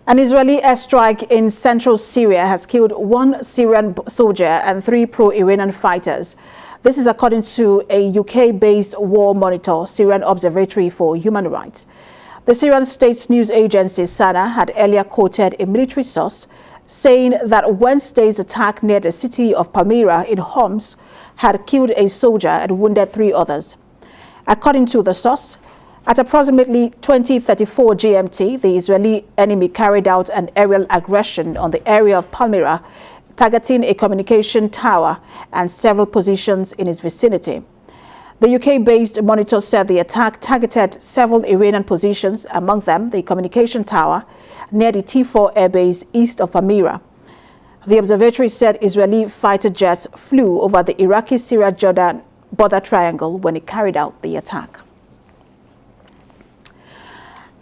An Israeli airstrike in central Syria has killed one Syrian soldier and 3 pro-Iranian fighters. This is according to a UK-based war monitor, Syrian Observatory for Human Rights. The Syrian state news agency SANA had earlier quoted a military source saying that Wednesday's attack near the city of Palmyra in Homs had killed a soldier and wounded 3 others. According to the source, at approximately 20:34 GMT, the Israeli enemy carried out an aerial aggression on the area of Palmyra, targeting a communication tower and several positions in its vicinity. The UK-based monitor said the attack targeted several Iranian positions, among them the communication tower near the T4 airbase east of Palmyra. The observatory said Israeli fighter jets flew over the Iraqi-Syria-Jordan border triangle when it carried out the attack.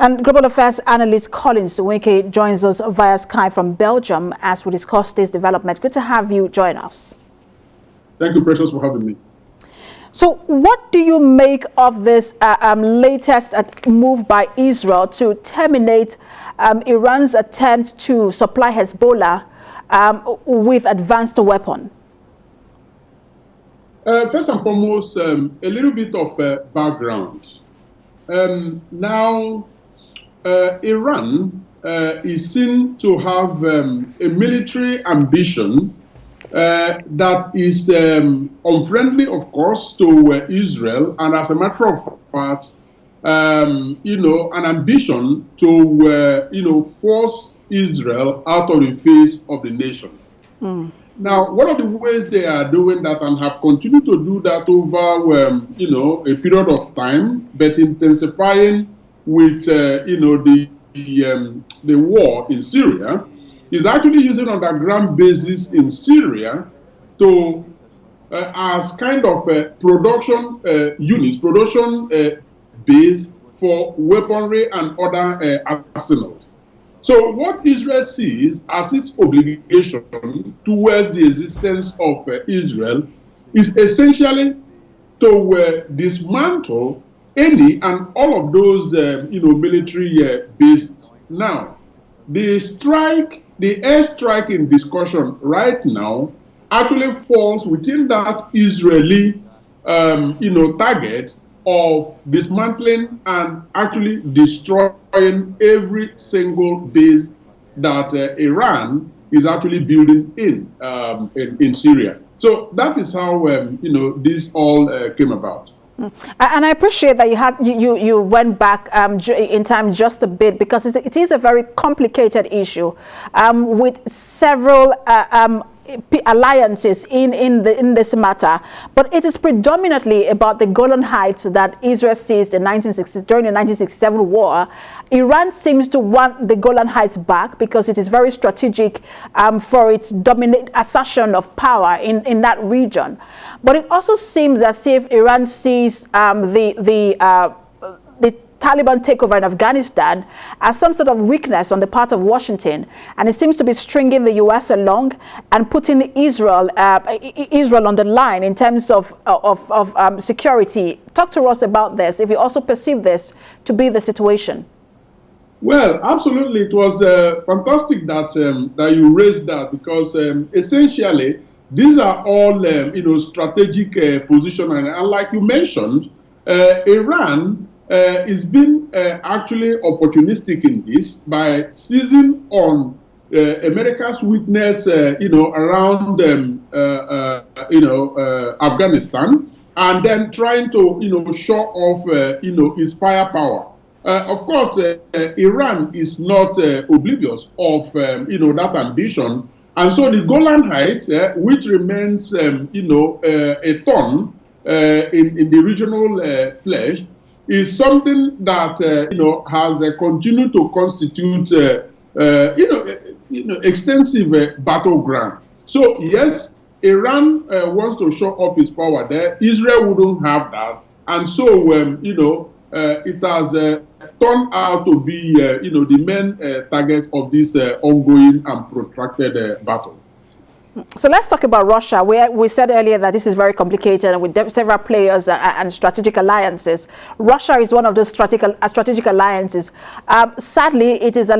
And Global Affairs Analyst Nweke joins us via Skype from Belgium as we discuss this development. Good to have you join us. Thank you, Precious, for having me. So what do you make of this latest move by Israel to terminate Iran's attempt to supply Hezbollah with advanced weapon? First and foremost, a little bit of background. Iran is seen to have a military ambition that is unfriendly, of course, to Israel, and as a matter of fact, an ambition to, force Israel out of the face of the nation. Now, one of the ways they are doing that and have continued to do that over, a period of time, but intensifying with, the war in Syria, is actually using underground bases in Syria to, as kind of production units, production base for weaponry and other arsenals. So what Israel sees as its obligation towards the existence of Israel is essentially to dismantle any and all of those, military bases. Now, the airstrike in discussion right now actually falls within that Israeli, target of dismantling and actually destroying every single base that Iran is actually building in Syria. So that is how this all came about. And I appreciate that you went back in time just a bit, because it is a very complicated issue with several alliances in this matter, but it is predominantly about the Golan Heights that Israel seized in during the 1967 war. Iran seems to want the Golan Heights back because it is very strategic for its assertion of power in that region. But it also seems as if Iran sees the Taliban takeover in Afghanistan as some sort of weakness on the part of Washington, and it seems to be stringing the U.S. along and putting Israel on the line in terms of security. Talk to us about this, if you also perceive this to be the situation. Well, absolutely. It was fantastic that you raised that, because essentially these are all strategic position, and like you mentioned, Iran is being actually opportunistic in this by seizing on America's weakness, around Afghanistan, and then trying to show off, its firepower. Of course, Iran is not oblivious of, that ambition, and so the Golan Heights, which remains, a thorn in the regional flesh, is something that has continued to constitute extensive battleground. So yes, Iran wants to show off its power there. Israel wouldn't have that, and so it has turned out to be the main target of this ongoing and protracted battle. So let's talk about Russia. We said earlier that this is very complicated and with several players and strategic alliances. Russia is one of those strategic alliances. Sadly, it is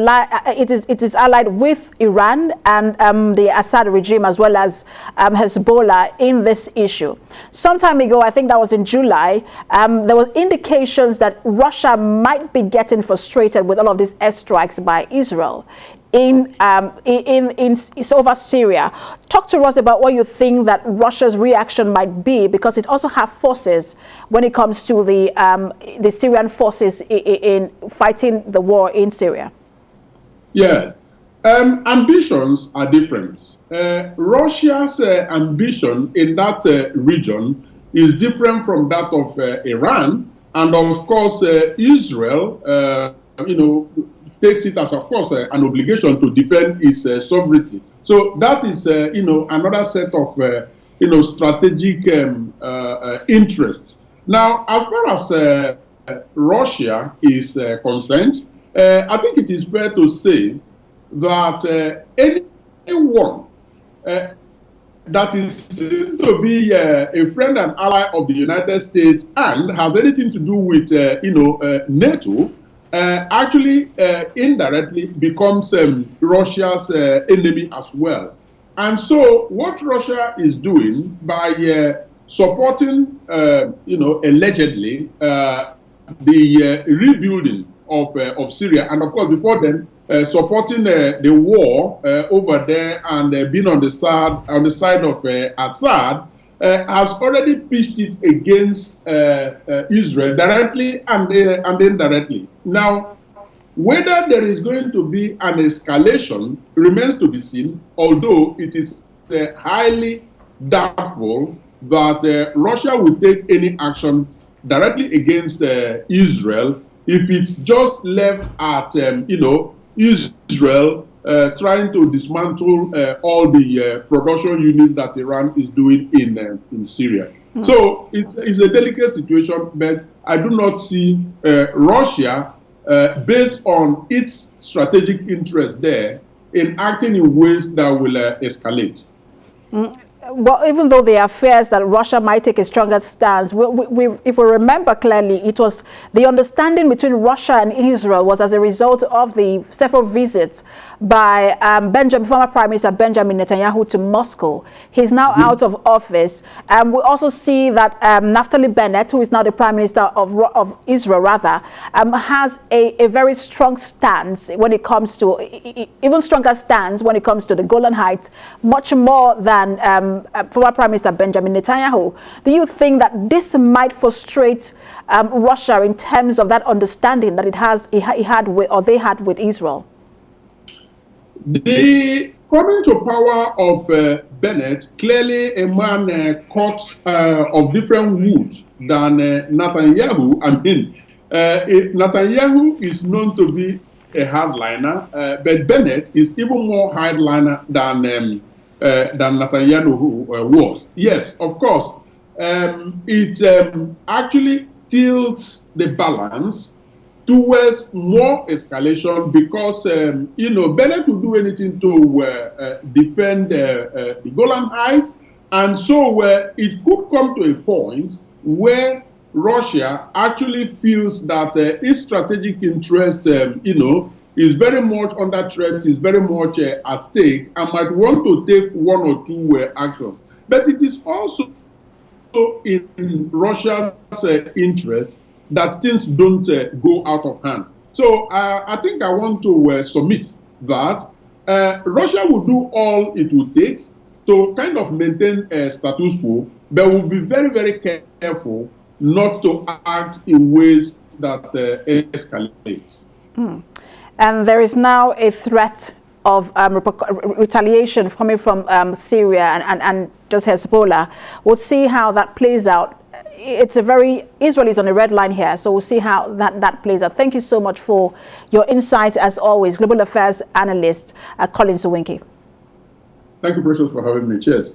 allied with Iran and the Assad regime, as well as Hezbollah, in this issue. Some time ago, I think that was in July, there were indications that Russia might be getting frustrated with all of these airstrikes by Israel it's over Syria. Talk to us about what you think that Russia's reaction might be, because it also has forces when it comes to the Syrian forces in fighting the war in Syria. Yes, ambitions are different. Russia's ambition in that region is different from that of Iran, and of course Israel, takes it as, of course, an obligation to defend its sovereignty. So that is, another set of, strategic interest. Now, as far as Russia is concerned, I think it is fair to say that anyone that is seen to be a friend and ally of the United States and has anything to do with, NATO, actually indirectly becomes Russia's enemy as well. And so what Russia is doing by supporting, allegedly, the rebuilding of Syria, and of course before then supporting the war over there and being on the side of Assad, has already pitched it against Israel directly and indirectly. Now, whether there is going to be an escalation remains to be seen, although it is highly doubtful that Russia will take any action directly against Israel if it's just left at, Israel trying to dismantle all the production units that Iran is doing in Syria. So it's a delicate situation, but I do not see Russia, based on its strategic interest there, in acting in ways that will escalate. Well, even though there are fears that Russia might take a stronger stance, if we remember clearly, it was the understanding between Russia and Israel was as a result of the several visits by former Prime Minister Benjamin Netanyahu to Moscow. He's now out of office. We also see that Naftali Bennett, who is now the Prime Minister of Israel, has a very strong stance when it comes to, even stronger stance when it comes to the Golan Heights, much more than former Prime Minister Benjamin Netanyahu. Do you think that this might frustrate Russia in terms of that understanding that they had with Israel? The coming to power of Bennett, clearly a man cut of different wood than Netanyahu. I mean, Netanyahu is known to be a hardliner, but Bennett is even more hardliner than Netanyahu was. Yes, of course, it actually tilts the balance towards more escalation because, Bennett will do anything to defend the Golan Heights. And so it could come to a point where Russia actually feels that its strategic interest, is very much under threat, is very much at stake, and might want to take one or two actions. But it is also in Russia's interest that things don't go out of hand. So I think I want to submit that Russia will do all it will take to kind of maintain a status quo, but will be very, very careful not to act in ways that escalates. And there is now a threat of retaliation coming from Syria and just Hezbollah. We'll see how that plays out. Israel is on a red line here, so we'll see how that plays out. Thank you so much for your insights, as always. Global Affairs Analyst, Collins Nweke. Thank you, Precious, for having me. Cheers.